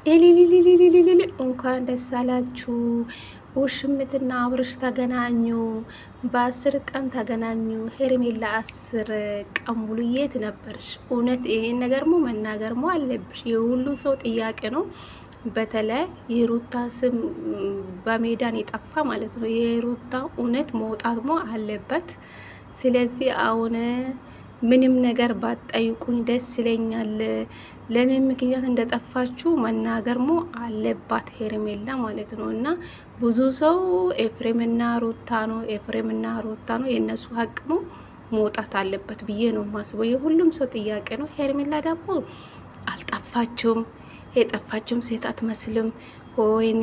ኤሊሊሊሊሊሊሊ እንኳን ደስ አላችሁ። ውሽምትና አብርሽ ተገናኙ። በ10 ቀን ተገናኙ። ሄርሜላ 10 ቀን ሙሉ የት ነበርሽ? እውነት ይሄን ነገርሞ መናገርሞ አለብሽ። የሁሉ ሰው ጥያቄ ነው። በተለይ የሩታ ስም በሜዳን የጠፋ ማለት ነው። የሩታ እውነት መውጣትሞ አለበት። ስለዚህ አሁን ምንም ነገር ባጠይቁኝ ደስ ይለኛል። ለምን ምክንያት እንደጠፋችሁ መናገርሞ አለባት ሄርሜላ ማለት ነው። እና ብዙ ሰው ኤፍሬምና ሩታ ነው የእነሱ ሀቅሙ መውጣት አለበት ብዬ ነው ማስበው። የሁሉም ሰው ጥያቄ ነው። ሄርሜላ ደግሞ አልጠፋችሁም። የጠፋችሁም ሴት አትመስልም። ወይን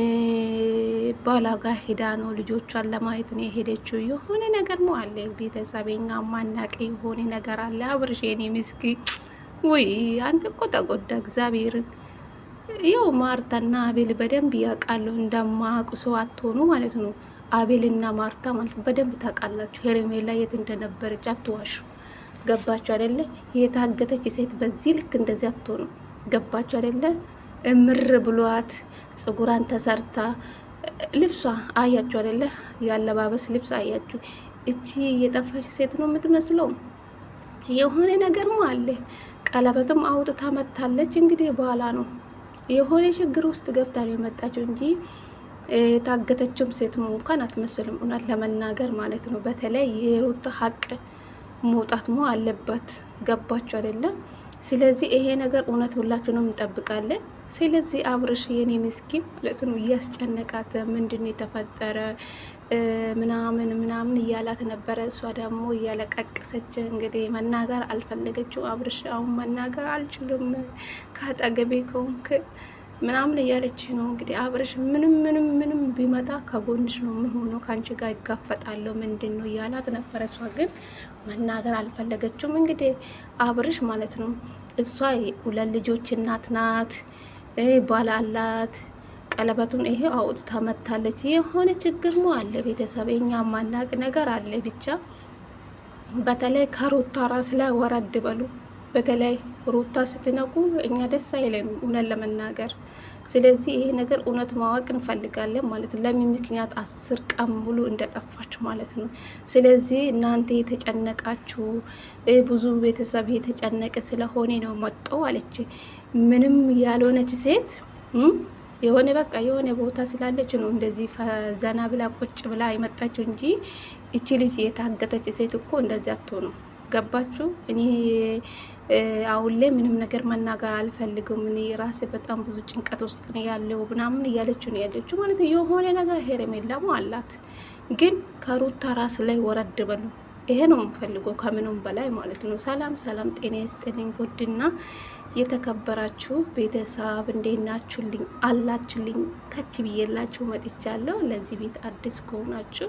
ባላጋ ሄዳ ነው ልጆቿን ለማየት ነው የሄደችው። የሆነ ነገር ሞ አለ ቤተሰቤኛ ማናቀ የሆነ ነገር አለ። አብርሽ የኔ ምስኪ ወይ አንተ እኮ ተጎዳ እግዚአብሔርን። ያው ማርታና አቤል በደንብ ያውቃሉ። እንደማያውቁ ሰው አትሆኑ ማለት ነው። አቤልና ማርታ ማለት በደንብ ታውቃላችሁ። ሄርሜላ የት እንደነበረች አትዋሹ። ገባችሁ አይደለ? የታገተች ሴት በዚህ ልክ እንደዚህ አትሆኑ። ገባችሁ አይደለ? እምር ብሏት ፀጉራን ተሰርታ ልብሷ አያችሁ አይደለ? ያለባበስ ልብስ አያችሁ። እቺ የጠፋች ሴት ነው የምትመስለው። የሆነ ነገርም አለ። ቀለበትም አውጥታ መታለች። እንግዲህ በኋላ ነው የሆነ ችግር ውስጥ ገብታ ነው የመጣችው እንጂ የታገተችም ሴት እንኳን አትመስልም። እውነት ለመናገር ማለት ነው። በተለይ የሩታ ሀቅ መውጣት አለበት። ገባችሁ አይደለም? ስለዚህ ይሄ ነገር እውነት ሁላችንም እንጠብቃለን። ስለዚህ አብርሽ የኔ ምስኪን ማለት ነው እያስጨነቃት ምንድን ነው የተፈጠረ ምናምን እያላት ነበረ። እሷ ደግሞ እያለቀቀሰች እንግዲህ መናገር አልፈለገችው። አብርሽ አሁን መናገር አልችልም ካጠገቤ ከሆንክ ምናምን እያለች ነው እንግዲህ። አብርሽ ምንም ቢመጣ ከጎንሽ ነው፣ ምን ሆኖ ከአንቺ ጋር ይጋፈጣለሁ ምንድን ነው እያላት ነበረ። እሷ ግን መናገር አልፈለገችውም። እንግዲህ አብርሽ ማለት ነው እሷ 2 ልጆች እናት ናት፣ ባል አላት። ቀለበቱን ይሄ አውጥታ መታለች። የሆነ ችግር አለ ቤተሰብ፣ የኛ ማናቅ ነገር አለ። ብቻ በተለይ ከሩታ ራስ ላይ ወረድ በሉ። በተለይ ሩታ ስትነቁ እኛ ደስ አይለንም እውነት ለመናገር። ስለዚህ ይሄ ነገር እውነት ማወቅ እንፈልጋለን ማለት ነው። ለምን ምክንያት 10 ቀን ሙሉ እንደጠፋች ማለት ነው። ስለዚህ እናንተ የተጨነቃችሁ ብዙ ቤተሰብ የተጨነቀ ስለሆነ ነው መጣው አለች። ምንም ያልሆነች ሴት የሆነ በቃ የሆነ ቦታ ስላለች ነው እንደዚህ ዘና ብላ ቁጭ ብላ የመጣችው እንጂ እቺ ልጅ የታገተች ሴት እኮ እንደዚህ አትሆንም። ገባችሁ? እኔ አሁን ላይ ምንም ነገር መናገር አልፈልግም። እኔ ራሴ በጣም ብዙ ጭንቀት ውስጥ ነው ያለው ምናምን እያለችው ነው ያለችው ማለት የሆነ ነገር ሄርሜላም አላት። ግን ከሩታ ራስ ላይ ወረድ በሉ። ይሄ ነው የምፈልገው ከምንም በላይ ማለት ነው። ሰላም ጤና ይስጥልኝ ውድና የተከበራችሁ ቤተሰብ እንዴት ናችሁልኝ? አላችሁልኝ? ከች ብዬላችሁ መጥቻለሁ። ለዚህ ቤት አዲስ ከሆናችሁ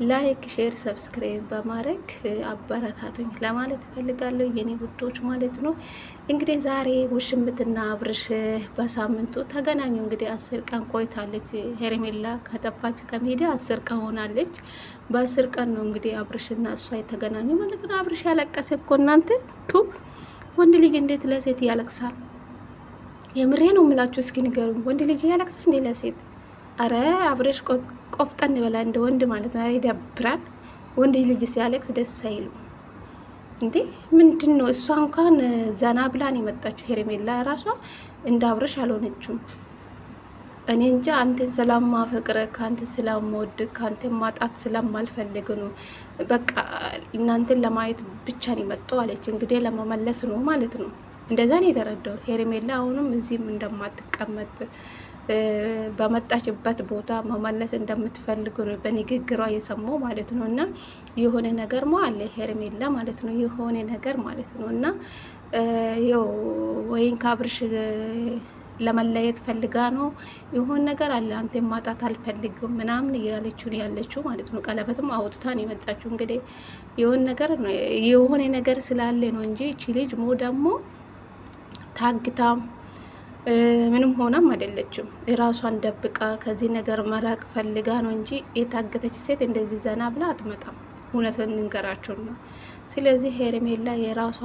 ላይክ፣ ሼር፣ ሰብስክራይብ በማድረግ አበረታቱኝ ለማለት እፈልጋለሁ የኔ ውዶች ማለት ነው። እንግዲህ ዛሬ ውሽምትና አብርሽ በሳምንቱ ተገናኙ። እንግዲህ 10 ቀን ቆይታለች ሄርሜላ ከጠፋች ከሜዳ 10 ቀን ሆናለች። በ10 ቀን ነው እንግዲህ አብርሽና እሷ የተገናኙ ማለት ነው። አብርሽ ያለቀሰ እኮ እናንተ ወንድ ልጅ እንዴት ለሴት ያለቅሳል? የምሬ ነው የምላችሁ። እስኪ ንገሩኝ፣ ወንድ ልጅ ያለቅሳል እንዴ ለሴት? አረ አብርሽ ቆፍጠን በላ እንደ ወንድ ማለት ነው። ይደብራል። ወንድ ልጅ ሲያለቅስ ደስ አይሉ እንዴ? ምንድን ነው? እሷ እንኳን ዘና ብላን የመጣችው ሄርሜላ ራሷ እንደ አብርሽ አልሆነችውም። እኔ እንጃ አንተን ስለማፈቅረ ከአንተ ስለምወድ ከአንተ ማጣት ስለማልፈልግ ነው በቃ እናንተን ለማየት ብቻ ነው የመጣው አለች። እንግዲህ ለመመለስ ነው ማለት ነው። እንደዛ ነው የተረዳው። ሄርሜላ አሁንም እዚህም እንደማትቀመጥ በመጣችበት ቦታ መመለስ እንደምትፈልግ ነው በንግግሯ የሰማው ማለት ነው። እና የሆነ ነገር አለ ሄርሜላ ማለት ነው፣ የሆነ ነገር ማለት ነው። እና ያው ወይን ከአብርሽ ለመለየት ፈልጋ ነው የሆነ ነገር አለ። አንተ ማጣት አልፈልግም ምናምን እያለችው ያለችው ማለት ነው። ቀለበትም አውጥታ ነው የመጣችው። እንግዲህ የሆነ ነገር ስላለ ነው እንጂ እቺ ልጅ ደግሞ ታግታም ምንም ሆናም አይደለችም። የራሷን ደብቃ ከዚህ ነገር መራቅ ፈልጋ ነው እንጂ የታገተች ሴት እንደዚህ ዘና ብላ አትመጣም። እውነቱን እንገራችሁ ነው። ስለዚህ ሄርሜላ የራሷ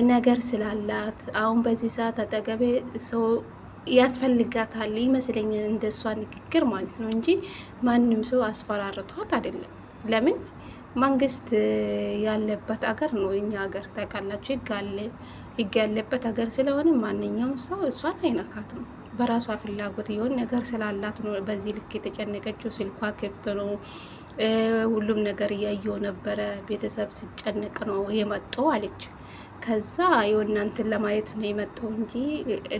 ነገር ስላላት አሁን በዚህ ሰዓት አጠገቤ ሰው ያስፈልጋታል ይመስለኛል፣ እንደሷ ንግግር ማለት ነው እንጂ ማንም ሰው አስፈራርቷት አይደለም። ለምን መንግስት ያለበት አገር ነው እኛ ሀገር ታውቃላችሁ፣ ህግ ያለበት ሀገር ስለሆነ ማንኛውም ሰው እሷን አይነካትም። በራሷ ፍላጎት የሆነ ነገር ስላላት ነው በዚህ ልክ የተጨነቀችው። ስልኳ ክፍት ነው፣ ሁሉም ነገር እያየው ነበረ። ቤተሰብ ሲጨነቅ ነው የመጣው አለች። ከዛ የወናንትን ለማየት ነው የመጣው እንጂ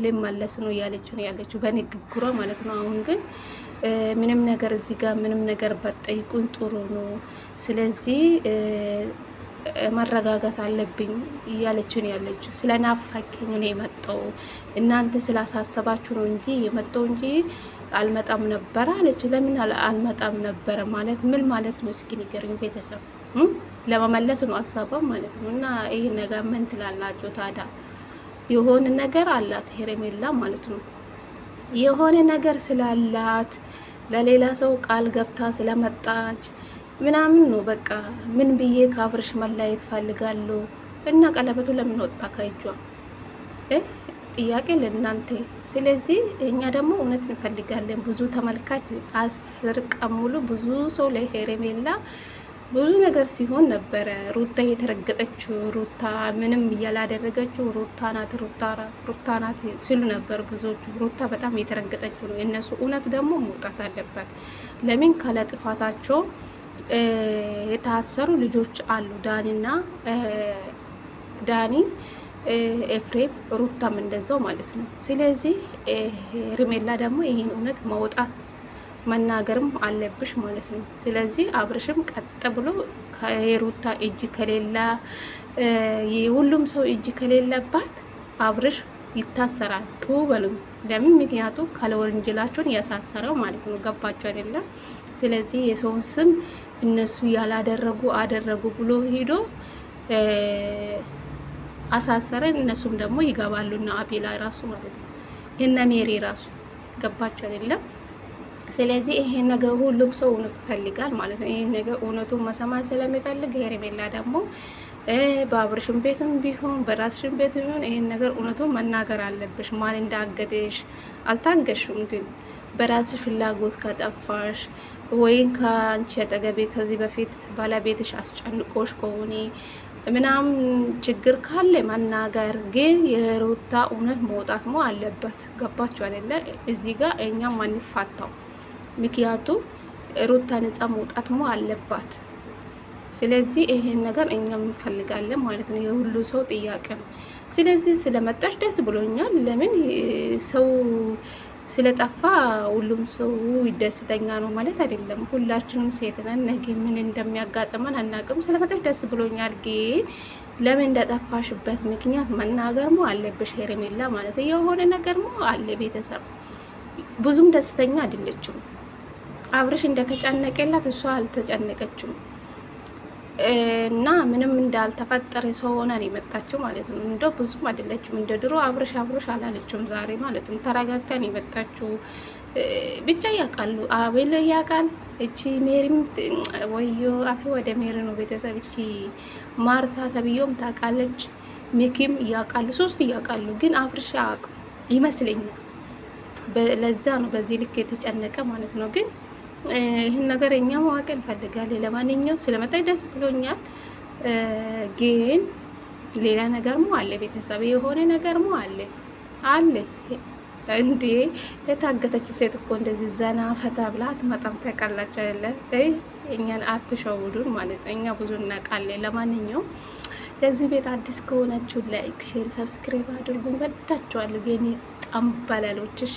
ልመለስ ነው እያለች ነው ያለችው በንግግሯ ማለት ነው። አሁን ግን ምንም ነገር እዚህ ጋር ምንም ነገር ባጠይቁኝ ጥሩ ነው፣ ስለዚህ መረጋጋት አለብኝ እያለች ነው ያለችው። ስለናፋቀኝ ነው የመጣው፣ እናንተ ስላሳሰባችሁ ነው እንጂ የመጣው እንጂ አልመጣም ነበረ አለች። ለምን አልመጣም ነበረ ማለት ምን ማለት ነው? እስኪ ንገሩኝ ቤተሰብ። ለመመለስ ነው ሀሳቧ ማለት ነው። እና ይህ ነገር ምን ትላላችሁ ታዲያ? የሆነ ነገር አላት ሄርሜላ ማለት ነው። የሆነ ነገር ስላላት ለሌላ ሰው ቃል ገብታ ስለመጣች ምናምን ነው በቃ። ምን ብዬ ከአብርሽ መለየት ፈልጋለሁ እና ቀለበቱ ለምን ወጣ ከእጇ? ጥያቄ ለእናንተ። ስለዚህ እኛ ደግሞ እውነት እንፈልጋለን። ብዙ ተመልካች 10 ቀን ሙሉ ብዙ ሰው ለሄርሜላ ብዙ ነገር ሲሆን ነበረ። ሩታ የተረገጠችው፣ ሩታ ምንም እያላደረገችው ሩታ ናት ሲሉ ነበር ብዙዎቹ። ሩታ በጣም የተረገጠችው ነው። እነሱ እውነት ደግሞ መውጣት አለበት። ለምን ካለ ጥፋታቸው የታሰሩ ልጆች አሉ። ዳኒ ኤፍሬም፣ ሩታም እንደዛው ማለት ነው። ስለዚህ ሄርሜላ ደግሞ ይህን እውነት መውጣት መናገርም አለብሽ ማለት ነው። ስለዚህ አብርሽም ቀጥ ብሎ ከሩታ እጅ ከሌላ የሁሉም ሰው እጅ ከሌለባት አብርሽ ይታሰራል። በሉም ለምን? ምክንያቱ ካለወንጀላቸውን ያሳሰረው ማለት ነው። ገባቸው አይደለም? ስለዚህ የሰውን ስም እነሱ ያላደረጉ አደረጉ ብሎ ሄዶ አሳሰረን። እነሱም ደግሞ ይገባሉና አቤላ ራሱ ማለት ነው የነ ሜሪ ራሱ ገባቸው አይደለም? ስለዚህ ይሄን ነገር ሁሉም ሰው እውነቱ ይፈልጋል ማለት ነው። ይሄን ነገር እውነቱን መሰማት ስለሚፈልግ ሄርሜላ ደግሞ በአብርሽም ቤትም ቢሆን በራስሽም ቤት ቢሆን ይሄን ነገር እውነቱን መናገር አለብሽ። ማን እንዳገደሽ አልታገሽም፣ ግን በራስሽ ፍላጎት ከጠፋሽ ወይም ከአንቺ አጠገቤ ከዚህ በፊት ባለቤትሽ አስጨንቆሽ ከሆነ ምናምን ችግር ካለ መናገር፣ ግን የሩታ እውነት መውጣት አለበት። ገባችሁ አይደለ? እዚህ ጋር እኛም ማንፋታው ምክንያቱ ሩታ ነጻ መውጣት አለባት። ስለዚህ ይሄን ነገር እኛም እንፈልጋለን ማለት ነው። የሁሉ ሰው ጥያቄ ነው። ስለዚህ ስለመጣሽ ደስ ብሎኛል። ለምን ሰው ስለጠፋ ሁሉም ሰው ደስተኛ ነው ማለት አይደለም። ሁላችንም ሴት ነን፣ ነገ ምን እንደሚያጋጥመን አናውቅም። ስለመጣሽ ደስ ብሎኛል። ግን ለምን እንደጠፋሽበት ምክንያት መናገር አለብሽ ሄርሜላ ማለት ነው። የሆነ ነገር አለ። ቤተሰብ ብዙም ደስተኛ አይደለችም። አብርሽ እንደተጨነቀላት እሷ አልተጨነቀችም እና ምንም እንዳልተፈጠረ ሰው ሆና ነው የመጣችው ማለት ነው። እንደው ብዙም አይደለችም እንደ ድሮ አብርሽ አላለችም ዛሬ ማለት ነው። ተረጋግታ ነው የመጣችው። ብቻ ያውቃሉ፣ አቤል ያውቃል። እቺ ሜሪም ወዮ አፌ ወደ ሜሪ ነው ቤተሰብ። እቺ ማርታ ተብዮም ታውቃለች፣ ሚኪም ያውቃሉ፣ ሶስት ያውቃሉ። ግን አብርሽ አያውቅም ይመስለኛል። ለዛ ነው በዚህ ልክ የተጨነቀ ማለት ነው። ግን ይህን ነገር እኛ ማወቅ እንፈልጋለን። ለማንኛውም ስለመጣ ደስ ብሎኛል። ግን ሌላ ነገር አለ ቤተሰብ፣ የሆነ ነገር አለ እንዴ። የታገተች ሴት እኮ እንደዚህ ዘና ፈታ ብላ አትመጣም። ታውቃላችሁ አይደለ? እኛን አትሸውዱን ማለት ነው። እኛ ብዙ እናውቃለን። ለማንኛውም ለዚህ ቤት አዲስ ከሆናችሁ ላይክ፣ ሼር፣ ሰብስክራይብ አድርጉ። ወዳችኋለሁ የኔ ጠንበለሎች። እሺ